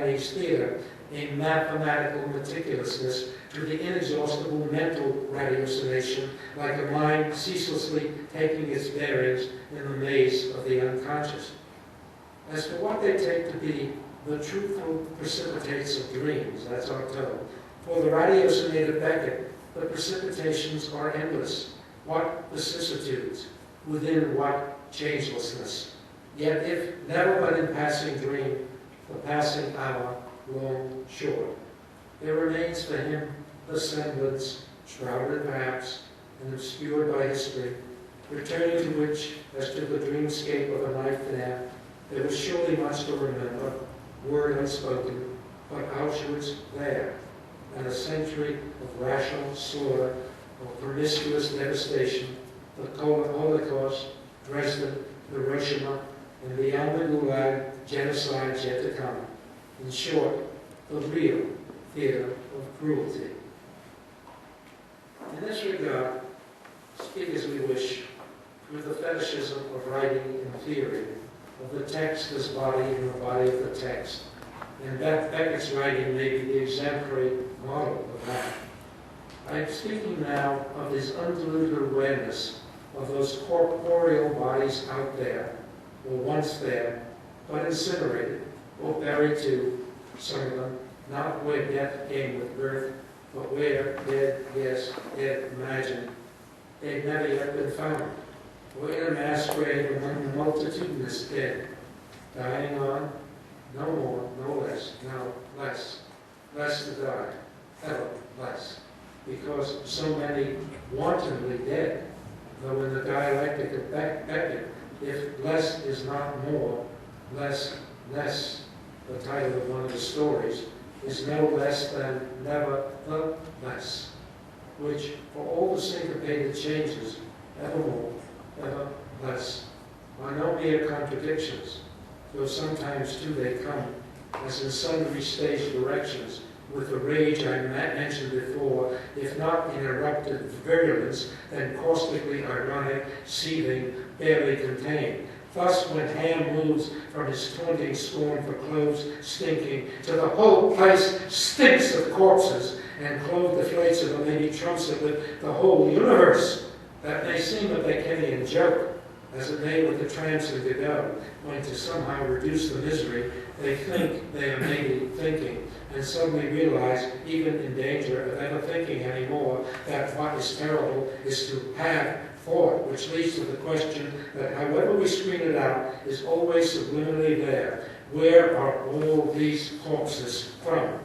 Chinese theater, a mathematical meticulousness to the inexhaustible mental ratiocination, like a mind ceaselessly taking its bearings in the maze of the unconscious. As for what they take to be the truthful precipitates of dreams, that's our told. For the ratiocinated Beckett, the precipitations are endless. What vicissitudes, within what changelessness. Yet if never but in passing dream, the passing hour, long, short, there remains for him the semblance, shrouded perhaps and obscured by history, returning to which, as to the dreamscape of a nightmare, there was surely much to remember, word unspoken, but Auschwitz there, and a century of rational slaughter, of promiscuous devastation, the Holocaust, Dresden, Hiroshima, and beyond the Gulag, genocide yet to come. In short, the real theater of cruelty. In this regard, speak as we wish, with the fetishism of writing in theory, of the text as body and the body of the text. And Beckett's writing may be the exemplary model of that. I am speaking now of his undiluted awareness of those corporeal bodies out there, or once there, but incinerated, or buried too, some of them, not where death came with birth, but where dead, yes, dead imagined, they've never yet been found, or in a mass grave among the multitudinous dead, dying on, no more, no less, no less, less to die, ever less, because so many wantonly dead, though in the dialectic of Beckett, if less is not more, less, the title of one of the stories, is no less than never the less, which for all the syncopated changes, evermore, ever less, are no mere contradictions, though sometimes too they come, as in sundry stage directions, with the rage I mentioned before, if not in erupted virulence, then caustically ironic, seething, barely contained. Thus, when Ham moves from his taunting scorn for clothes stinking to the whole place stinks of corpses, and clothed deflates of a lady trumps it with the whole universe, that may seem a Beckettian joke, as it may with the tramps of Godot, when to somehow reduce the misery, they think they are maybe thinking, and suddenly realize, even in danger of ever thinking anymore, that what is terrible is to have thought, which leads to the question that however we screen it out, is always subliminally there. Where are all these corpses from?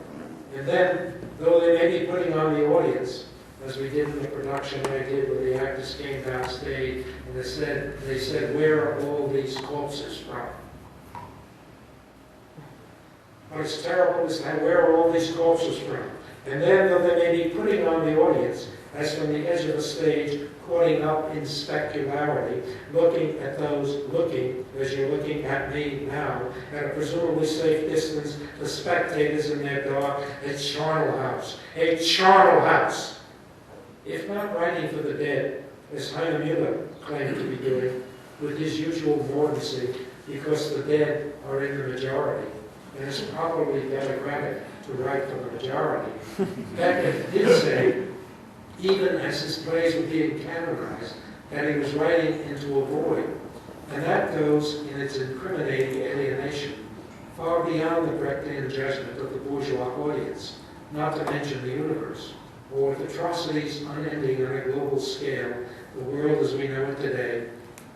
And then, though they may be putting on the audience, as we did in the production I did where the actors came downstage and they said, where are all these corpses from? What's terrible is that where are all these corpses from? And then, though they may be putting on the audience, as from the edge of the stage, caught up in specularity, looking at those looking, as you're looking at me now, at a presumably safe distance, the spectators in their dark, a charnel house, a charnel house. If not writing for the dead, as Heine Müller claimed to be doing, with his usual mordancy, because the dead are in the majority, and it's probably democratic to write for the majority. Beckett did say, even as his plays were being canonized, that he was writing into a void. And that goes, in its incriminating alienation, far beyond the Brechtian judgment of the bourgeois audience, not to mention the universe, or with atrocities unending on a global scale, the world as we know it today,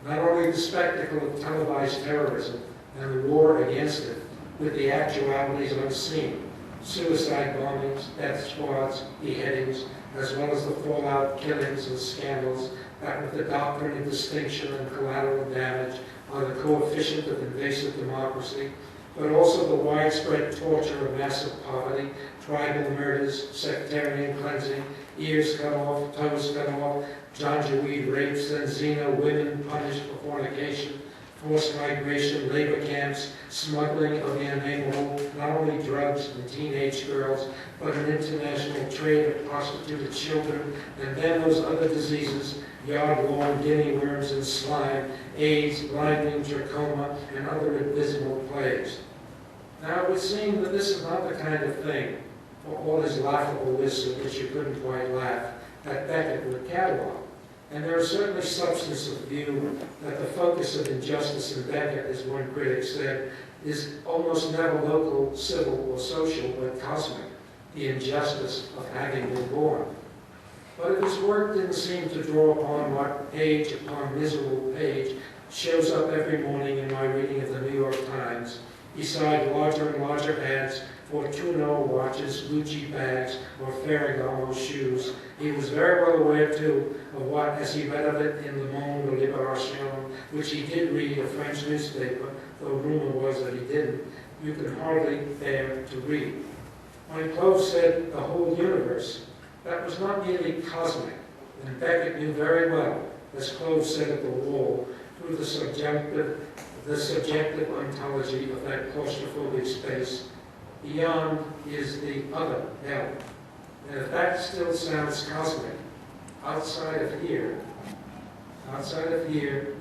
not only the spectacle of televised terrorism and the war against it, with the actualities unseen, suicide bombings, death squads, beheadings, as well as the fallout killings and scandals that with the doctrine of distinction and collateral damage are the coefficient of invasive democracy, but also the widespread torture of massive poverty, tribal murders, sectarian cleansing, ears cut off, toes cut off, Janjaweed rapes, and Xena women punished for fornication, forced migration, labor camps, smuggling of the unnameable, not only drugs and teenage girls, but an international trade of prostituted children, and then those other diseases, yard-worn guinea worms and slime, AIDS, blinding, trachoma, and other abysmal plagues. Now, it would seem that this is not the kind of thing, for all his laughable wisdom, which you couldn't quite laugh, that Beckett would catalog. And there is certainly substance of view that the focus of injustice in Beckett, as one critic said, is almost never local, civil, or social, but cosmic, the injustice of having been born. But if his work didn't seem to draw upon what page upon miserable page shows up every morning in my reading of the New York Times, beside larger and larger ads for Tuno watches, Gucci bags, or Ferragamo shoes, he was very well aware, too, of what, as he read of it in Le Monde or Libération, which he did read, a French newspaper, though rumor was that he didn't, you could hardly bear to read. When Claude said the whole universe, that was not merely cosmic, and Beckett knew very well, as Claude said at the wall, through the subjective ontology of that claustrophobic space, beyond is the other, hell. And if that still sounds cosmic, outside of here,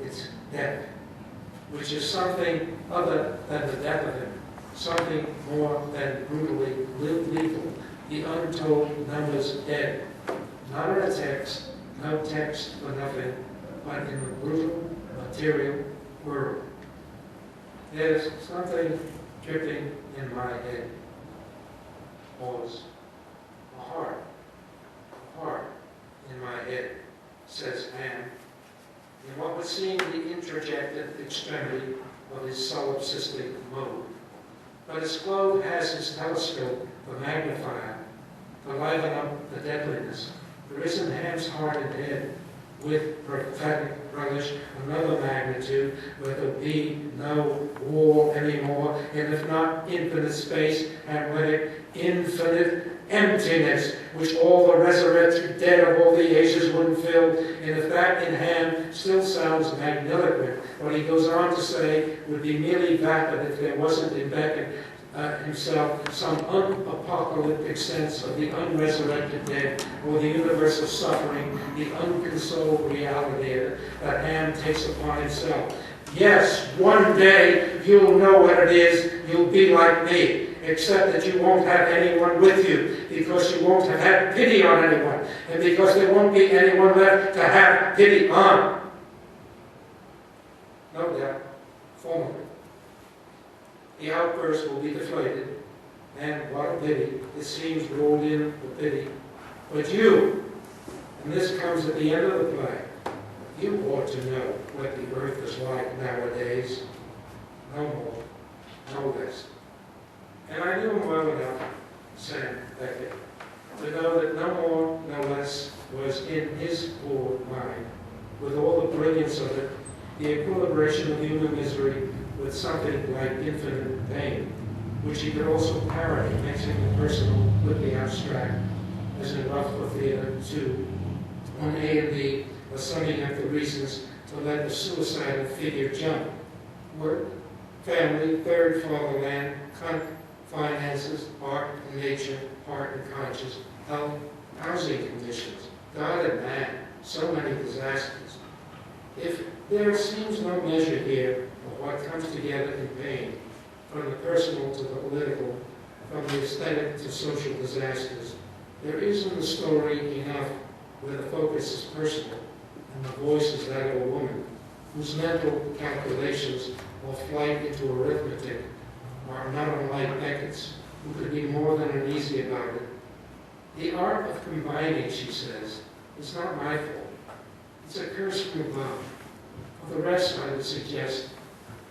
it's death, which is something other than the death of him, something more than brutally lethal, the untold numbers dead, not in a text, no text for nothing, but in the brutal, material world. There's something dripping in my head. Pause. A heart in my head, says Anne, in what would seem the introjected extremity of his solipsistic mode. But as Claude has his telescope, the magnifier, to liven up the deadliness, there is in Ham's heart and head, with prophetic relish, another magnitude, where there'll be no war anymore, and if not infinite space, analytic, infinite emptiness, which all the resurrected dead of all the ages wouldn't fill. And if that in Ham still sounds magniloquent, what he goes on to say would be merely vapid if there wasn't in Beckett himself some unapocalyptic sense of the unresurrected dead, or the universe of suffering, the unconsoled reality that Ham takes upon himself. Yes, one day you'll know what it is, you'll be like me, except that you won't have anyone with you, because you won't have had pity on anyone, and because there won't be anyone left to have pity on. No doubt, formally. The outburst will be deflated, and what a pity, it seems rolled in with pity. But you, and this comes at the end of the play, you ought to know what the earth is like nowadays. No more, no less. And I knew him well enough, Sam Beckett, to know that no more, no less was in his poor mind, with all the brilliance of it, the equilibration of human misery with something like infinite pain, which he could also parody, mixing the personal with the abstract, as in Rough for Theater 2. On A&B was summing up the reasons to let the suicidal figure jump. Work, family, third fatherland, finances, art and nature, heart and conscience, health, housing conditions, God and man, so many disasters. If there seems no measure here of what comes together in pain, from the personal to the political, from the aesthetic to social disasters, there is in the story enough where the focus is personal, and the voice is that of a woman, whose mental calculations or flight into arithmetic are not unlike Beckett's, who could be more than uneasy about it. The art of combining, she says, is not my fault. It's a curse from above. For the rest, I would suggest,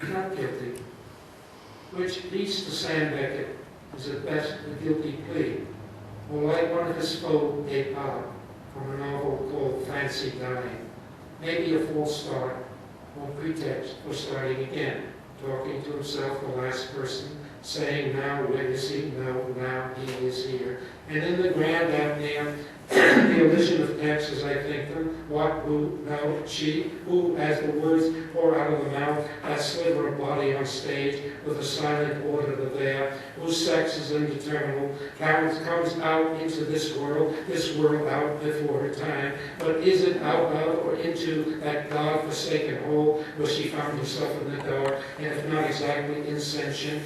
not guilty, which leads to Sam Beckett is at best a guilty plea, or like one of his faux pas from a novel called Fancy Dying, maybe a false start or pretext for starting again, talking to himself, the last person, saying, now where is he? No, now he is here. And in the grand apnea, the elision of text as I think them, what, who, no, she, who, as the words pour out of the mouth, that sliver of body on stage with a silent order there, who whose sex is indeterminable, comes out into this world out before her time, but is it out of or into that God-forsaken hole where she found herself in the dark, and if not exactly insentient,